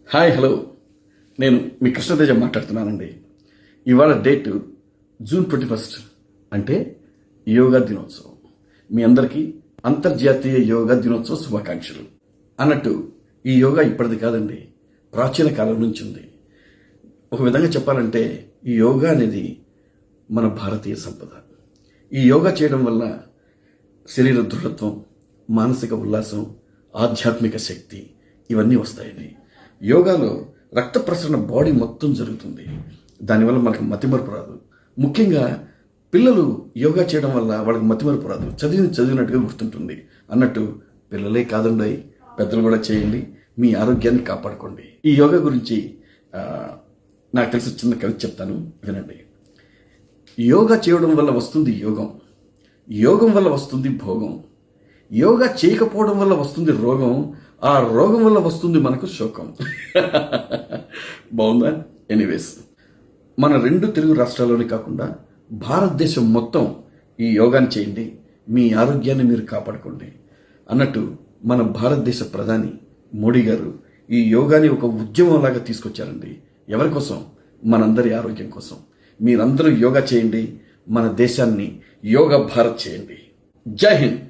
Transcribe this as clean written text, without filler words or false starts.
Hi hello, నేను మీ కృష్ణతేజ మాట్లాడుతున్నానండి. ఇవాళ డేట్ June 21 అంటే యోగా దినోత్సవం. మీ అందరికీ అంతర్జాతీయ యోగా దినోత్సవ శుభాకాంక్షలు. అన్నట్టు ఈ యోగా ఇప్పటిది కాదండి, ప్రాచీన కాలం నుంచి ఉంది. ఒక విధంగా చెప్పాలంటే ఈ యోగా అనేది మన భారతీయ సంపద. ఈ యోగా చేయడం వల్ల శరీర దృఢత్వం, మానసిక ఉల్లాసం, ఆధ్యాత్మిక శక్తి ఇవన్నీ వస్తాయండి. యోగాలో రక్త ప్రసరణ బాడీ మొత్తం జరుగుతుంది. దానివల్ల మనకు మతిమరుపు రాదు. ముఖ్యంగా పిల్లలు యోగా చేయడం వల్ల వాళ్ళకి మతిమరుపు రాదు, చదివినట్టుగా గుర్తుంటుంది. అన్నట్టు పిల్లలే కాదండి, పెద్దలు కూడా చేయండి, మీ ఆరోగ్యాన్ని కాపాడుకోండి. ఈ యోగా గురించి నాకు తెలిసి చిన్న కవిత చెప్తాను, వినండి. యోగా చేయడం వల్ల వస్తుంది యోగం, యోగం వల్ల వస్తుంది భోగం, యోగా చేయకపోవడం వల్ల వస్తుంది రోగం, ఆ రోగం వల్ల వస్తుంది మనకు శోకం. బాగుందా? ఎనీవేస్, మన 2 తెలుగు రాష్ట్రాల్లోనే కాకుండా భారతదేశం మొత్తం ఈ యోగాని చేయండి, మీ ఆరోగ్యాన్ని మీరు కాపాడుకోండి. అన్నట్టు మన భారతదేశ ప్రధాని మోడీ గారు ఈ యోగాని ఒక ఉద్యమంలాగా తీసుకొచ్చారండి. ఎవరి కోసం? మనందరి ఆరోగ్యం కోసం. మీరందరూ యోగా చేయండి, మన దేశాన్ని యోగా భారత్ చేయండి. జై హింద్.